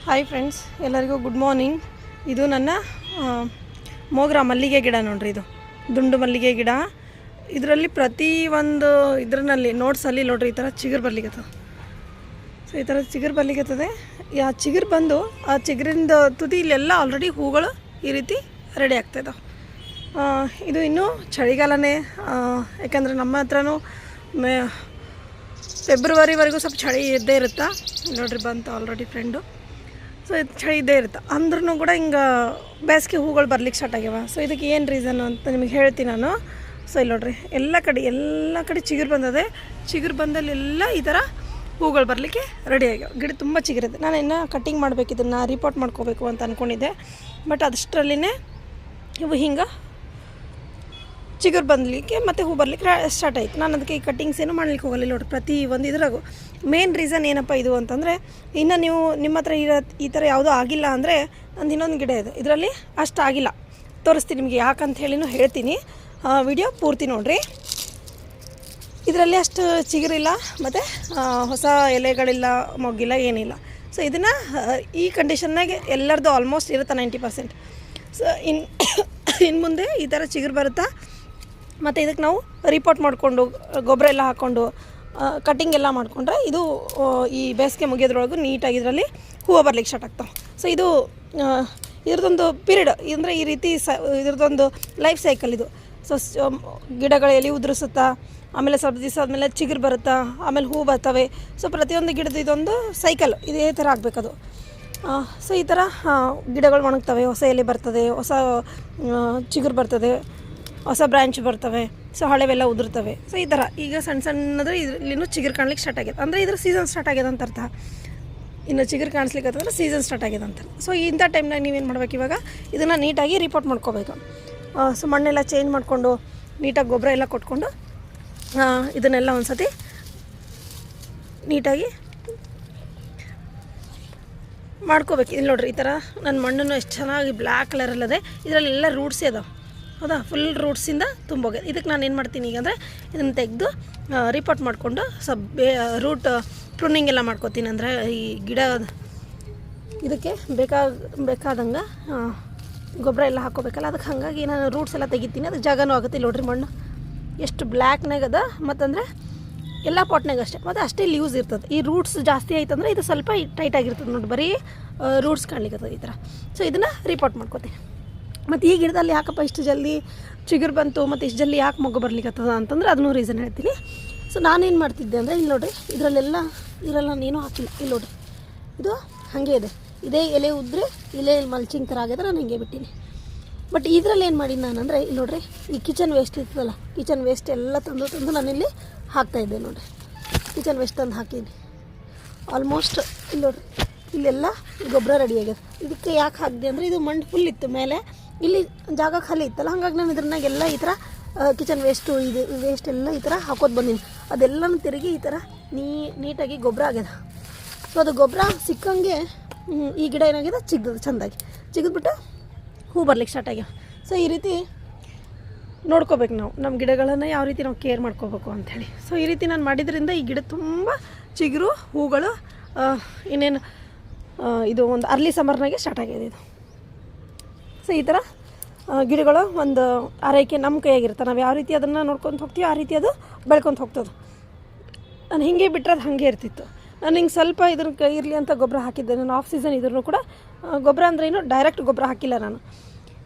Hi friends, ಎಲ್ಲರಿಗೂ good morning. ಇದು ನನ್ನ ಮೋಗ್ರ ಮಲ್ಲಿಗೆ ಗಿಡ ನೋಡ್ರಿ. ಇದು ದುಂಡು ಮಲ್ಲಿಗೆ ಗಿಡ. ಇದರಲ್ಲಿ ಪ್ರತಿ ಒಂದು ಇದರಲ್ಲಿ ನೋಟ್ಸಲ್ಲಿ ನೋಡ್ರಿ ಈ ಥರ ಚಿಗುರು ಬರ್ಲಿಕ್ಕತ್ತದ. ಸೊ ಈ ಥರ ಚಿಗುರು ಬರ್ಲಿಕ್ಕತ್ತದೆ. ಆ ಚಿಗುರು ಬಂದು ಆ ಚಿಗುರಿಂದ ತುದಿಲೆಲ್ಲ ಆಲ್ರೆಡಿ ಹೂಗಳು ಈ ರೀತಿ ರೆಡಿ ಆಗ್ತಾಯಿದ್ದಾವೆ. ಇದು ಇನ್ನೂ ಚಳಿಗಾಲನೇ, ಯಾಕಂದರೆ ನಮ್ಮ ಹತ್ರನೂ ಫೆಬ್ರವರಿವರೆಗೂ ಸ್ವಲ್ಪ ಚಳಿ ಇದ್ದೇ ಇರುತ್ತಾ. ನೋಡ್ರಿ ಬಂತು ಆಲ್ರೆಡಿ ಫ್ರೆಂಡು. ಸೊ ಇದು ಚಳಿ ಇದ್ದೇ ಇರುತ್ತೆ ಅಂದ್ರೂ ಕೂಡ ಹಿಂಗೆ ಬೇಸಿಗೆ ಹೂಗಳು ಬರ್ಲಿಕ್ಕೆ ಸ್ಟಾರ್ಟ್ ಆಗ್ಯಾವ. ಸೊ ಇದಕ್ಕೆ ಏನು ರೀಸನ್ನು ಅಂತ ನಿಮಗೆ ಹೇಳ್ತೀನಿ ನಾನು. ಸೊ ಇಲ್ಲಿ ನೋಡ್ರಿ ಎಲ್ಲ ಕಡೆ ಚಿಗುರು ಬಂದದೆ. ಚಿಗುರು ಬಂದಲ್ಲೆಲ್ಲ ಈ ಥರ ಹೂಗಳು ಬರಲಿಕ್ಕೆ ರೆಡಿ ಆಗ್ಯಾವ. ಗಿಡ ತುಂಬ ಚಿಗುರಿದೆ. ನಾನು ಇನ್ನೂ ಕಟ್ಟಿಂಗ್ ಮಾಡಬೇಕು, ಇದನ್ನು ರಿಪೋರ್ಟ್ ಮಾಡ್ಕೋಬೇಕು ಅಂತ ಅಂದ್ಕೊಂಡಿದ್ದೆ. ಬಟ್ ಅದಷ್ಟರಲ್ಲಿನೇ ಇವು ಹಿಂಗೆ ಚಿಗುರು ಬಂದಲಿಕ್ಕೆ ಮತ್ತು ಹೂ ಬರಲಿಕ್ಕೆ ಸ್ಟಾರ್ಟ್ ಆಯಿತು. ನಾನು ಅದಕ್ಕೆ ಈ ಕಟ್ಟಿಂಗ್ಸ್ ಏನು ಮಾಡ್ಲಿಕ್ಕೆ ಹೋಗಲ್ಲ. ನೋಡ್ರಿ ಪ್ರತಿ ಒಂದು ಇದ್ರಾಗು ಮೇನ್ ರೀಸನ್ ಏನಪ್ಪ ಇದು ಅಂತಂದರೆ, ಇನ್ನು ನೀವು ನಿಮ್ಮ ಹತ್ರ ಈ ಥರ ಯಾವುದೂ ಆಗಿಲ್ಲ ಅಂದರೆ ನಂದು ಇನ್ನೊಂದು ಗಿಡ ಇದೆ, ಇದರಲ್ಲಿ ಅಷ್ಟು ಆಗಿಲ್ಲ. ತೋರಿಸ್ತೀನಿ ನಿಮಗೆ ಯಾಕಂತ ಹೇಳಿನೂ ಹೇಳ್ತೀನಿ. ವಿಡಿಯೋ ಪೂರ್ತಿ ನೋಡಿರಿ. ಇದರಲ್ಲಿ ಅಷ್ಟು ಚಿಗುರಿಲ್ಲ ಮತ್ತು ಹೊಸ ಎಲೆಗಳಿಲ್ಲ, ಮೊಗ್ಗಿಲ್ಲ, ಏನಿಲ್ಲ. ಸೊ ಇದನ್ನು ಈ ಕಂಡೀಷನ್ನಾಗೆ ಎಲ್ಲರದ್ದು ಆಲ್ಮೋಸ್ಟ್ ಇರುತ್ತೆ 90%. ಸೊ ಇನ್ನು ಮುಂದೆ ಈ ಥರ ಚಿಗುರು ಬರುತ್ತಾ. ಮತ್ತು ಇದಕ್ಕೆ ನಾವು ರಿಪೋರ್ಟ್ ಮಾಡಿಕೊಂಡು ಗೊಬ್ಬರ ಎಲ್ಲ ಹಾಕ್ಕೊಂಡು ಕಟ್ಟಿಂಗ್ ಎಲ್ಲ ಮಾಡಿಕೊಂಡ್ರೆ ಇದು ಈ ಬೇಸಿಗೆ ಮುಗಿಯೋದ್ರೊಳಗೂ ನೀಟಾಗಿ ಇದರಲ್ಲಿ ಹೂವು ಬರ್ಲಿಕ್ಕೆ ಸ್ಟಾರ್ಟ್ ಆಗ್ತಾವೆ. ಸೊ ಇದು ಇದ್ರದ್ದೊಂದು ಪೀರಿಯಡ್ ಅಂದರೆ ಈ ರೀತಿ ಇದ್ರದ್ದೊಂದು ಲೈಫ್ ಸೈಕಲ್ ಇದು. ಸೊ ಗಿಡಗಳ ಎಲೆ ಉದುರಿಸುತ್ತಾ, ಆಮೇಲೆ ಸ್ವಲ್ಪ ದಿವಸ ಆದಮೇಲೆ ಚಿಗುರು ಬರುತ್ತಾ, ಆಮೇಲೆ ಹೂ ಬರ್ತವೆ. ಸೊ ಪ್ರತಿಯೊಂದು ಗಿಡದ ಇದೊಂದು ಸೈಕಲ್ ಇದೇ ಥರ ಆಗಬೇಕದು. ಸೊ ಈ ಥರ ಗಿಡಗಳು ಒಣಗ್ತವೆ, ಹೊಸ ಎಲೆ ಬರ್ತದೆ, ಹೊಸ ಚಿಗುರು ಬರ್ತದೆ, ಹೊಸ ಬ್ರ್ಯಾಂಚ್ ಬರ್ತವೆ. ಸೊ ಹಳೆವೆಲ್ಲ ಉದುರ್ತವೆ. ಸೊ ಈ ಥರ ಈಗ ಸಣ್ಣದ್ರೆ ಇಲ್ಲಿನೂ ಚಿಗುರು ಕಾಣ್ಲಿಕ್ಕೆ ಸ್ಟಾರ್ಟ್ ಆಗಿದೆ ಅಂದರೆ ಇದ್ರ ಸೀಸನ್ ಸ್ಟಾರ್ಟ್ ಆಗ್ಯದ ಅಂತ ಅರ್ಥ. ಇನ್ನು ಚಿಗುರು ಕಾಣಿಸ್ಲಿಕ್ಕೆ ಅಂತಂದ್ರೆ ಸೀಸನ್ ಸ್ಟಾರ್ಟ್ ಆಗ್ಯದ ಅಂತ. ಸೊ ಇಂಥ ಟೈಮ್ನಾಗ ನೀವೇನು ಮಾಡ್ಬೇಕು, ಇವಾಗ ಇದನ್ನು ನೀಟಾಗಿ ರಿಪೋರ್ಟ್ ಮಾಡ್ಕೋಬೇಕು. ಸೊ ಮಣ್ಣೆಲ್ಲ ಚೇಂಜ್ ಮಾಡಿಕೊಂಡು ನೀಟಾಗಿ ಗೊಬ್ಬರ ಎಲ್ಲ ಕೊಟ್ಕೊಂಡು ಇದನ್ನೆಲ್ಲ ಒಂದು ಸತಿ ನೀಟಾಗಿ ಮಾಡ್ಕೋಬೇಕು. ಇಲ್ಲಿ ನೋಡ್ರಿ ಈ ಥರ ನನ್ನ ಮಣ್ಣನ್ನು ಎಷ್ಟು ಚೆನ್ನಾಗಿ ಬ್ಲ್ಯಾಕ್ ಕಲರಲ್ಲದೆ ಇದರಲ್ಲೆಲ್ಲ ರೂಟ್ಸೇ ಅದಾವೆ. ಹೌದಾ, ಫುಲ್ ರೂಟ್ಸಿಂದ ತುಂಬೋಗಿದೆ. ಇದಕ್ಕೆ ನಾನು ಏನು ಮಾಡ್ತೀನಿ ಈಗ ಅಂದರೆ ಇದನ್ನು ತೆಗೆದು ರಿಪೋರ್ಟ್ ಮಾಡಿಕೊಂಡು ಸ್ವಲ್ಪ ರೂಟ್ ಪ್ರೂನಿಂಗ್ ಎಲ್ಲ ಮಾಡ್ಕೋತೀನಿ. ಅಂದರೆ ಈ ಗಿಡ ಇದಕ್ಕೆ ಬೇಕಾದಂಗೆ ಗೊಬ್ಬರ ಎಲ್ಲ ಹಾಕ್ಕೋಬೇಕಲ್ಲ, ಅದಕ್ಕೆ ಹಾಗಾಗಿ ನಾನು ರೂಟ್ಸ್ ಎಲ್ಲ ತೆಗಿತೀನಿ. ಅದಕ್ಕೆ ಜಾಗನೂ ಆಗುತ್ತೆ. ನೋಡ್ರಿ ಮಣ್ಣು ಎಷ್ಟು ಬ್ಲ್ಯಾಕ್ನಾಗ ಅದ, ಮತ್ತಂದರೆ ಎಲ್ಲ ಪಾಟ್ನಾಗ ಅಷ್ಟೇ, ಮತ್ತು ಅಷ್ಟೇ ಲೂಸ್ ಇರ್ತದೆ. ಈ ರೂಟ್ಸ್ ಜಾಸ್ತಿ ಆಯ್ತಂದ್ರೆ ಇದು ಸ್ವಲ್ಪ ಟೈಟ್ ಆಗಿರ್ತದೆ ನೋಡಿ, ಬರೀ ರೂಟ್ಸ್ ಕಾಣ್ಲಿಕ್ಕೆ ಈ ಥರ. ಸೊ ಇದನ್ನು ರಿಪೋರ್ಟ್ ಮಾಡ್ಕೋತೀನಿ. ಮತ್ತು ಈ ಗಿಡದಲ್ಲಿ ಯಾಕಪ್ಪ ಇಷ್ಟು ಜಲ್ದಿ ಚಿಗುರು ಬಂತು ಮತ್ತು ಇಷ್ಟು ಜಲ್ದಿ ಯಾಕೆ ಮೊಗ್ಗು ಬರ್ಲಿಕ್ಕತ್ತದ ಅಂತಂದ್ರೆ ಅದನ್ನೂ ರೀಸನ್ ಹೇಳ್ತೀನಿ. ಸೊ ನಾನೇನು ಮಾಡ್ತಿದ್ದೆ ಅಂದರೆ ಇಲ್ಲಿ ನೋಡಿರಿ ಇದರೆಲ್ಲ ನಾನೇನು ಹಾಕಿಲ್ಲ. ಇಲ್ಲಿ ನೋಡಿರಿ ಇದು ಹಾಗೆ ಇದೆ. ಇದೇ ಎಲೆ ಉದ್ರೆ ಎಲೆ ಮಲ್ಚಿಂಗ್ ಥರ ಆಗಿದೆ, ನಾನು ಹಿಂಗೆ ಬಿಟ್ಟೀನಿ. ಬಟ್ ಇದರಲ್ಲಿ ಏನು ಮಾಡೀನಿ ನಾನು ಅಂದರೆ ಇಲ್ಲಿ ನೋಡಿರಿ ಈ ಕಿಚನ್ ವೇಸ್ಟ್ ಇರ್ತದಲ್ಲ, ಕಿಚನ್ ವೇಸ್ಟ್ ಎಲ್ಲ ತಂದು ನಾನಿಲ್ಲಿ ಹಾಕ್ತಾಯಿದ್ದೆ. ನೋಡಿರಿ ಕಿಚನ್ ವೇಸ್ಟ್ ತಂದು ಹಾಕೀನಿ ಆಲ್ಮೋಸ್ಟ್. ಇಲ್ಲಿ ನೋಡಿರಿ ಇಲ್ಲೆಲ್ಲ ಗೊಬ್ಬರ ರೆಡಿ ಆಗ್ಯದ. ಇದಕ್ಕೆ ಯಾಕೆ ಹಾಕಿದೆ ಅಂದರೆ ಇದು ಮಣ್ಣು ಫುಲ್ ಇತ್ತು, ಮೇಲೆ ಇಲ್ಲಿ ಜಾಗ ಖಾಲಿ ಇತ್ತಲ್ಲ, ಹಾಗಾಗಿ ನಾನು ಇದ್ರನ್ನಾಗೆಲ್ಲ ಈ ಥರ ಕಿಚನ್ ವೇಸ್ಟು ಇದು ವೇಸ್ಟ್ ಎಲ್ಲ ಈ ಥರ ಹಾಕೋದು ಬಂದೀನಿ. ಅದೆಲ್ಲನೂ ತಿರುಗಿ ಈ ಥರ ನೀಟಾಗಿ ಗೊಬ್ಬರ ಆಗ್ಯದ. ಸೊ ಅದು ಗೊಬ್ಬರ ಸಿಕ್ಕಂಗೆ ಈ ಗಿಡ ಏನಾಗಿದೆ ಚೆಂದಾಗಿ ಚಿಗಿದ್ಬಿಟ್ಟು ಹೂ ಬರ್ಲಿಕ್ಕೆ ಸ್ಟಾರ್ಟ್ ಆಗ್ಯಾವ. ಸೊ ಈ ರೀತಿ ನೋಡ್ಕೋಬೇಕು ನಾವು ನಮ್ಮ ಗಿಡಗಳನ್ನು, ಯಾವ ರೀತಿ ನಾವು ಕೇರ್ ಮಾಡ್ಕೋಬೇಕು ಅಂಥೇಳಿ. ಸೊ ಈ ರೀತಿ ನಾನು ಮಾಡಿದ್ರಿಂದ ಈ ಗಿಡ ತುಂಬ ಚಿಗುರು ಹೂಗಳು ಇನ್ನೇನು ಇದು ಒಂದು ಅರ್ಲಿ ಸಮ್ಮರ್ನಾಗೆ ಸ್ಟಾರ್ಟ್ ಆಗಿದೆ ಇದು. ಸೊ ಈ ಥರ ಗಿಡಗಳು ಒಂದು ಆರೈಕೆ ನಮ್ಮ ಕೈಯಾಗಿರುತ್ತೆ. ನಾವು ಯಾವ ರೀತಿ ಅದನ್ನು ನೋಡ್ಕೊತ ಹೋಗ್ತೀವಿ ಆ ರೀತಿ ಅದು ಬೆಳ್ಕೊತ ಹೋಗ್ತದೆ. ನಾನು ಹಿಂಗೆ ಬಿಟ್ಟರೆ ಅದು ಹಾಗೆ ಇರ್ತಿತ್ತು. ನಾನು ಹಿಂಗೆ ಸ್ವಲ್ಪ ಇದ್ರ ಇರಲಿ ಅಂತ ಗೊಬ್ಬರ ಹಾಕಿದ್ದೆ. ನಾನು ಆಫ್ ಸೀಸನ್ ಇದ್ರೂ ಕೂಡ ಗೊಬ್ಬರ ಅಂದರೆ ಏನು ಡೈರೆಕ್ಟ್ ಗೊಬ್ಬರ ಹಾಕಿಲ್ಲ, ನಾನು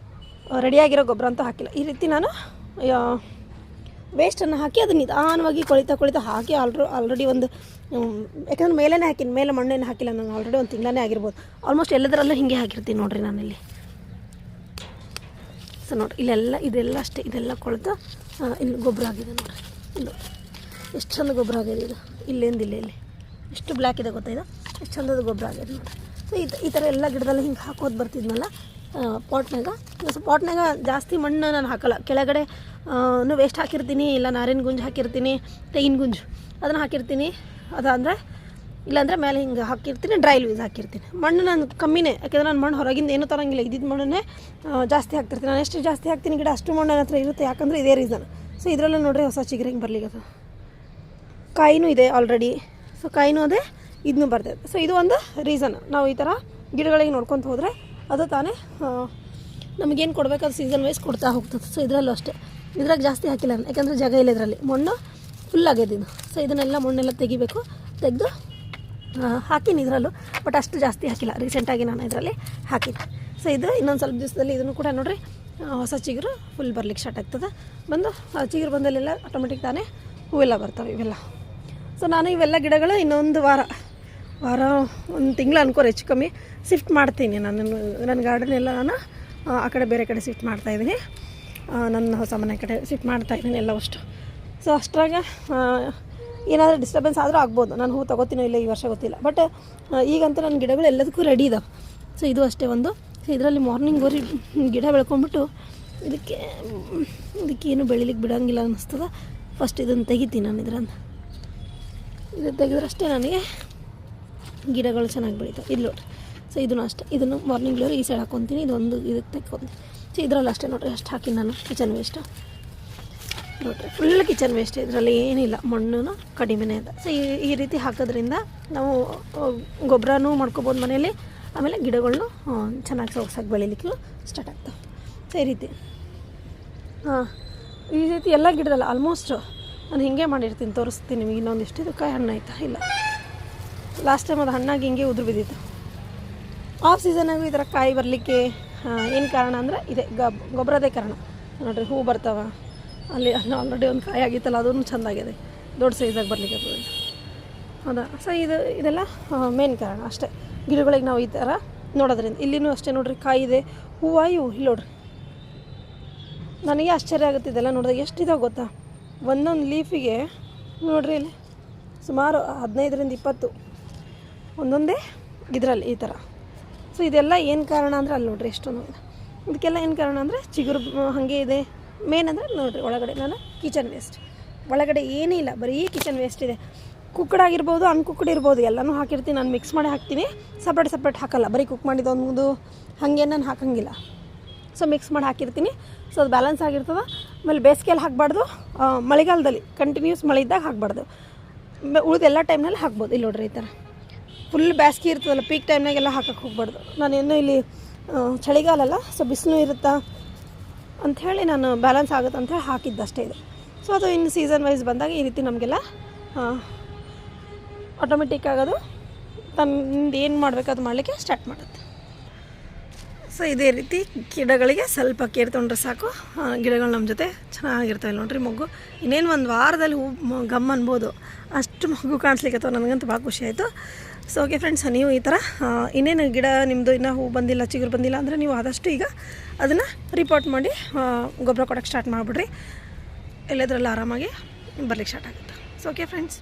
ರೆಡಿಯಾಗಿರೋ ಗೊಬ್ಬರ ಅಂತೂ ಹಾಕಿಲ್ಲ. ಈ ರೀತಿ ನಾನು ವೇಸ್ಟನ್ನು ಹಾಕಿ ಅದನ್ನು ನಿಧಾನವಾಗಿ ಕೊಳಿತಾ ಹಾಕಿ ಆಲ್ರೆಡಿ ಒಂದು, ಯಾಕಂದ್ರೆ ಮೇಲೇ ಹಾಕಿನಿ, ಮೇಲೆ ಮಣ್ಣೇನು ಹಾಕಿಲ್ಲ ನಾನು. ಆಲ್ರೆಡಿ ಒಂದು ತಿಂಗಳೇ ಆಗಿರ್ಬೋದು. ಆಲ್ಮೋಸ್ಟ್ ಎಲ್ಲದರಲ್ಲೂ ಹಿಂಗೆ ಹಾಕಿರ್ತೀನಿ ನೋಡಿರಿ ನಾನಿಲ್ಲಿ. ಸೊ ನೋಡಿರಿ ಇದೆಲ್ಲ ಅಷ್ಟೇ, ಇದೆಲ್ಲ ಕೊಳೆತು ಇಲ್ಲಿ ಗೊಬ್ಬರ ಆಗಿದೆ ನೋಡಿರಿ. ಇಲ್ಲಿ ಎಷ್ಟು ಚಂದ ಗೊಬ್ಬರ ಆಗಿದೆ ಇದು. ಇಲ್ಲಿ ಎಷ್ಟು ಬ್ಲ್ಯಾಕ್ ಇದೆ ಗೊತ್ತಾಯಿದೆ, ಎಷ್ಟು ಚಂದದ ಗೊಬ್ಬರ ಆಗಿದೆ ನೋಡಿ. ಸೊ ಈ ಥರ ಎಲ್ಲ ಗಿಡದಲ್ಲಿ ಹಿಂಗೆ ಹಾಕೋದು ಬರ್ತಿದ್ನಲ್ಲ ಪಾಟ್ನಾಗ. ಸೊ ಪಾಟ್ನಾಗ ಜಾಸ್ತಿ ಮಣ್ಣು ನಾನು ಹಾಕೋಲ್ಲ. ಕೆಳಗಡೆ ವೇಸ್ಟ್ ಹಾಕಿರ್ತೀನಿ, ಇಲ್ಲ ನಾರಿನ ಗುಂಜು ಹಾಕಿರ್ತೀನಿ, ತೆಂಗಿನ ಗುಂಜು ಅದನ್ನು ಹಾಕಿರ್ತೀನಿ. ಅದಂದರೆ ಇಲ್ಲಾಂದರೆ ಮೇಲೆ ಹಿಂಗೆ ಹಾಕಿರ್ತೀನಿ, ಡ್ರೈ ಲೂಸ್ ಹಾಕಿರ್ತೀನಿ. ಮಣ್ಣು ನಾನು ಕಮ್ಮಿನೇ, ಯಾಕೆಂದರೆ ನಾನು ಮಣ್ಣು ಹೊರಗಿಂದ ಏನೂ ತರೋಂಗಿಲ್ಲ. ಇದ್ದಿದ್ದು ಮಣ್ಣನ್ನೇ ಜಾಸ್ತಿ ಹಾಕ್ತಿರ್ತೀನಿ. ನಾನು ಎಷ್ಟು ಜಾಸ್ತಿ ಹಾಕ್ತೀನಿ ಗಿಡ ಅಷ್ಟು ಮಣ್ಣು ನನ್ನ ಹತ್ರ ಇರುತ್ತೆ, ಯಾಕಂದರೆ ಇದೇ ರೀಸನ್. ಸೊ ಇದರಲ್ಲೂ ನೋಡ್ರಿ ಹೊಸ ಚಿಗುರು ಹಿಂಗೆ ಬರ್ಲಿಕ್ಕೆ ಕಾಯಿನೂ ಇದೆ ಆಲ್ರೆಡಿ. ಸೊ ಕಾಯಿನೂ ಅದೇ, ಇದನ್ನೂ ಬರ್ತದೆ. ಸೊ ಇದು ಒಂದು ರೀಸನ್ ನಾವು ಈ ಥರ ಗಿಡಗಳಿಗೆ ನೋಡ್ಕೊತ ಹೋದರೆ ಅದು ತಾನೇ ನಮಗೇನು ಕೊಡಬೇಕು ಅದು ಸೀಸನ್ ವೈಸ್ ಕೊಡ್ತಾ ಹೋಗ್ತದೆ. ಸೊ ಇದರಲ್ಲೂ ಅಷ್ಟೇ, ಇದ್ರಾಗ ಜಾಸ್ತಿ ಹಾಕಿಲ್ಲ ನಾನು, ಯಾಕಂದರೆ ಜಾಗ ಇಲ್ಲ ಇದರಲ್ಲಿ, ಮಣ್ಣು ಫುಲ್ ಆಗ್ಯದ ಇದು. ಸೊ ಇದನ್ನೆಲ್ಲ ಮಣ್ಣೆಲ್ಲ ತೆಗಿಬೇಕು, ತೆಗೆದು ಹಾಕೀನಿ ಇದರಲ್ಲೂ, ಬಟ್ ಅಷ್ಟು ಜಾಸ್ತಿ ಹಾಕಿಲ್ಲ. ರೀಸೆಂಟಾಗಿ ನಾನು ಇದರಲ್ಲಿ ಹಾಕಿದ್ದೆ. ಸೊ ಇದು ಇನ್ನೊಂದು ಸ್ವಲ್ಪ ದಿವಸದಲ್ಲಿ ಇದನ್ನು ಕೂಡ ನೋಡಿರಿ ಹೊಸ ಚಿಗುರು ಫುಲ್ ಬರ್ಲಿಕ್ಕೆ ಸ್ಟಾರ್ಟ್ ಆಗ್ತದೆ. ಬಂದು ಚಿಗುರು ಬಂದಲ್ಲೆಲ್ಲ ಆಟೋಮೆಟಿಕ್ ತಾನೇ ಹೂವೆಲ್ಲ ಬರ್ತವೆ ಇವೆಲ್ಲ. ಸೊ ನಾನು ಇವೆಲ್ಲ ಗಿಡಗಳು ಇನ್ನೊಂದು ವಾರ ಒಂದು ತಿಂಗಳು ಅನ್ಕೋರಿ ಹೆಚ್ಚು ಕಮ್ಮಿ ಶಿಫ್ಟ್ ಮಾಡ್ತೀನಿ. ನನ್ನ ಗಾರ್ಡನ್ ಎಲ್ಲ ನಾನು ಆ ಕಡೆ ಬೇರೆ ಕಡೆ ಶಿಫ್ಟ್ ಮಾಡ್ತಾಯಿದ್ದೀನಿ, ನನ್ನ ಹೊಸ ಮನೆ ಕಡೆ ಶಿಫ್ಟ್ ಮಾಡ್ತಾಯಿದ್ದೀನಿ ಎಲ್ಲ ಅಷ್ಟು. ಸೊ ಅಷ್ಟ್ರಾಗ ಏನಾದರೂ ಡಿಸ್ಟರ್ಬೆನ್ಸ್ ಆದರೂ ಆಗ್ಬೋದು, ನಾನು ಹೂ ತೊಗೋತೀನೋ ಇಲ್ಲ ಈ ವರ್ಷ ಗೊತ್ತಿಲ್ಲ. ಬಟ್ ಈಗಂತೂ ನನ್ನ ಗಿಡಗಳು ಎಲ್ಲದಕ್ಕೂ ರೆಡಿ ಇದಾವೆ. ಸೊ ಇದು ಅಷ್ಟೇ ಒಂದು. ಸೊ ಇದರಲ್ಲಿ ಮಾರ್ನಿಂಗ್ ಗೋರಿ ಗಿಡ ಬೆಳ್ಕೊಂಬಿಟ್ಟು ಇದಕ್ಕೇನು ಬೆಳಿಲಿಕ್ಕೆ ಬಿಡೋಂಗಿಲ್ಲ ಅನ್ನಿಸ್ತದೆ. ಫಸ್ಟ್ ಇದನ್ನು ತೆಗಿತೀನಿ ನಾನು. ಇದು ತೆಗೆದ್ರಷ್ಟೇ ನನಗೆ ಗಿಡಗಳು ಚೆನ್ನಾಗಿ ಬೆಳೀತಾವೆ. ಇಲ್ಲಿ ನೋಡಿರಿ. ಸೊ ಇದನ್ನು ಅಷ್ಟೇ, ಇದನ್ನು ಮಾರ್ನಿಂಗ್ ಗ್ಲೋರಿ ಈ ಸೈಡ್ ಹಾಕ್ಕೊತೀನಿ, ಇದೊಂದು ಇದಕ್ಕೆ ತೆಕ್ಕೊತೀನಿ. ಸೊ ಇದರಲ್ಲಿ ಅಷ್ಟೇ ನೋಡಿರಿ ಅಷ್ಟು ಹಾಕಿ ನಾನು ಕಿಚನ್ ವೇಸ್ಟು ನೋಡಿರಿ, ಫುಲ್ ಕಿಚನ್ ವೇಸ್ಟ್. ಇದರಲ್ಲಿ ಏನಿಲ್ಲ, ಮಣ್ಣು ಕಡಿಮೆನೇ ಇದೆ. ಸೊ ಈ ರೀತಿ ಹಾಕೋದ್ರಿಂದ ನಾವು ಗೊಬ್ಬರನೂ ಮಾಡ್ಕೊಬೋದು ಮನೆಯಲ್ಲಿ, ಆಮೇಲೆ ಗಿಡಗಳನ್ನು ಚೆನ್ನಾಗಿ ಸೊಗಸಾಗಿ ಬೆಳೀಲಿಕ್ಕೆ ಸ್ಟಾರ್ಟ್ ಆಗ್ತವೆ. ಸೊ ಈ ರೀತಿ ಈ ರೀತಿ ಎಲ್ಲ ಗಿಡದಲ್ಲ ಆಲ್ಮೋಸ್ಟ್ ನಾನು ಹಿಂಗೆ ಮಾಡಿರ್ತೀನಿ, ತೋರಿಸ್ತೀನಿ ನಿಮಗೆ. ಇನ್ನೊಂದಿಷ್ಟು ಇದು ಕಾಯಿ ಹಣ್ಣು ಆಯಿತಾ ಇಲ್ಲ, ಲಾಸ್ಟ್ ಟೈಮ್ ಅದು ಹಣ್ಣಾಗಿ ಹಿಂಗೆ ಉದುರು ಬಿದ್ದಿತ್ತು. ಆಫ್ ಸೀಸನಾಗೂ ಈ ಥರ ಕಾಯಿ ಬರಲಿಕ್ಕೆ ಏನು ಕಾರಣ ಅಂದರೆ ಇದೆ ಗೊಬ್ಬರದೇ ಕಾರಣ. ನೋಡಿರಿ ಹೂ ಬರ್ತಾವೆ, ಅಲ್ಲಿ ಆಲ್ರೆಡಿ ಒಂದು ಕಾಯಿ ಆಗಿತ್ತಲ್ಲ, ಅದೂ ಚೆಂದಾಗಿದೆ, ದೊಡ್ಡ ಸೈಜಾಗಿ ಬರಲಿಕ್ಕೆ ಹೌದಾ. ಸೊ ಇದೆಲ್ಲ ಮೇನ್ ಕಾರಣ ಅಷ್ಟೇ. ಗಿಡಗಳಿಗೆ ನಾವು ಈ ಥರ ನೋಡೋದ್ರಿಂದ. ಇಲ್ಲಿನೂ ಅಷ್ಟೇ ನೋಡಿರಿ, ಕಾಯಿ ಇದೆ, ಹೂವು ಇವು ಇಲ್ಲಿ ನೋಡ್ರಿ. ನನಗೆ ಆಶ್ಚರ್ಯ ಆಗುತ್ತಿದ್ದೆಲ್ಲ ನೋಡಿದಾಗ ಎಷ್ಟಿದಾವೆ ಗೊತ್ತಾ, ಒಂದೊಂದು ಲೀಫಿಗೆ ನೋಡ್ರಿ ಇಲ್ಲಿ ಸುಮಾರು 15-20 ಒಂದೊಂದೇ ಇದರಲ್ಲಿ ಈ ಥರ. ಸೊ ಇದೆಲ್ಲ ಏನು ಕಾರಣ ಅಂದರೆ ಅಲ್ಲಿ ನೋಡಿರಿ ಎಷ್ಟೊಂದು. ಇದಕ್ಕೆಲ್ಲ ಏನು ಕಾರಣ ಅಂದರೆ ಚಿಗುರು ಹಾಗೆ ಇದೆ. ಮೇನ್ ಅಂದರೆ ನೋಡಿರಿ ಒಳಗಡೆ ನಾನು ಕಿಚನ್ ವೇಸ್ಟ್, ಒಳಗಡೆ ಏನೂ ಇಲ್ಲ, ಬರೀ ಕಿಚನ್ ವೇಸ್ಟ್ ಇದೆ. ಕುಕ್ಕಡಾಗಿರ್ಬೋದು, ಅನ್ಕುಕ್ಕಡ್ ಇರ್ಬೋದು, ಎಲ್ಲನೂ ಹಾಕಿರ್ತೀನಿ ನಾನು, ಮಿಕ್ಸ್ ಮಾಡಿ ಹಾಕ್ತೀನಿ. ಸಪ್ರೇಟ್ ಹಾಕಲ್ಲ, ಬರೀ ಕುಕ್ ಮಾಡಿದೊಂದು ಹಾಗೆ ನಾನು ಹಾಕೋಂಗಿಲ್ಲ. ಸೊ ಮಿಕ್ಸ್ ಮಾಡಿ ಹಾಕಿರ್ತೀನಿ. ಸೊ ಅದು ಬ್ಯಾಲೆನ್ಸ್ ಆಗಿರ್ತದೆ. ಆಮೇಲೆ ಬೇಸಿಗೆಯಲ್ಲಿ ಹಾಕಬಾರ್ದು, ಮಳೆಗಾಲದಲ್ಲಿ ಕಂಟಿನ್ಯೂಸ್ ಮಳೆ ಇದ್ದಾಗ ಹಾಕಬಾರ್ದು, ಉಳಿದ ಎಲ್ಲ ಟೈಮ್ನಲ್ಲಿ ಹಾಕ್ಬೋದು. ಇಲ್ಲಿ ನೋಡ್ರಿ ಈ ಥರ ಫುಲ್ ಬೇಸಿಗೆ ಇರ್ತದಲ್ಲ, ಪೀಕ್ ಟೈಮ್ನಾಗೆಲ್ಲ ಹಾಕಕ್ಕೆ ಹೋಗ್ಬಾರ್ದು. ನಾನೇನು ಇಲ್ಲಿ ಚಳಿಗಾಲಲ್ಲ, ಸೊ ಬಿಸಿಲು ಇರುತ್ತಾ ಅಂಥೇಳಿ ನಾನು ಬ್ಯಾಲೆನ್ಸ್ ಆಗುತ್ತೆ ಅಂಥೇಳಿ ಹಾಕಿದ್ದಷ್ಟೇ ಇದು. ಸೊ ಅದು ಇನ್ನು ಸೀಸನ್ ವೈಸ್ ಬಂದಾಗ ಈ ರೀತಿ ನಮಗೆಲ್ಲ ಆಟೋಮೆಟಿಕ್ ಆಗೋದು ತನ್ನಿಂದ ಏನು ಮಾಡಬೇಕು ಅದು ಮಾಡಲಿಕ್ಕೆ ಸ್ಟಾರ್ಟ್ ಮಾಡುತ್ತೆ. ಸೊ ಇದೇ ರೀತಿ ಗಿಡಗಳಿಗೆ ಸ್ವಲ್ಪ ಕೇರ್ ತೊಗೊಂಡ್ರೆ ಸಾಕು, ಗಿಡಗಳು ನಮ್ಮ ಜೊತೆ ಚೆನ್ನಾಗಿರ್ತವೆ. ನೋಡ್ರಿ ಮೊಗ್ಗು ಇನ್ನೇನು ಒಂದು ವಾರದಲ್ಲಿ ಹೂ ಗಮ್ ಅನ್ಬೋದು, ಅಷ್ಟು ಮೊಗ್ಗು ಕಾಣಿಸ್ಲಿಕ್ಕೆ ನನಗಂತೂ ಭಾಳ ಖುಷಿ ಆಯಿತು. ಸೊ ಓಕೆ ಫ್ರೆಂಡ್ಸ್, ನೀವು ಈ ಥರ ಇನ್ನೇನು ಗಿಡ ನಿಮ್ಮದು ಇನ್ನೂ ಹೂ ಬಂದಿಲ್ಲ, ಚಿಗುರು ಬಂದಿಲ್ಲ ಅಂದರೆ ನೀವು ಆದಷ್ಟು ಈಗ ಅದನ್ನು ರಿಪೋರ್ಟ್ ಮಾಡಿ ಗೊಬ್ಬರ ಕೊಡೋಕ್ಕೆ ಸ್ಟಾರ್ಟ್ ಮಾಡಿಬಿಡ್ರಿ. ಎಲ್ಲದರಲ್ಲೂ ಆರಾಮಾಗಿ ಬರಲಿಕ್ಕೆ ಸ್ಟಾರ್ಟ್ ಆಗುತ್ತೆ. So okay friends.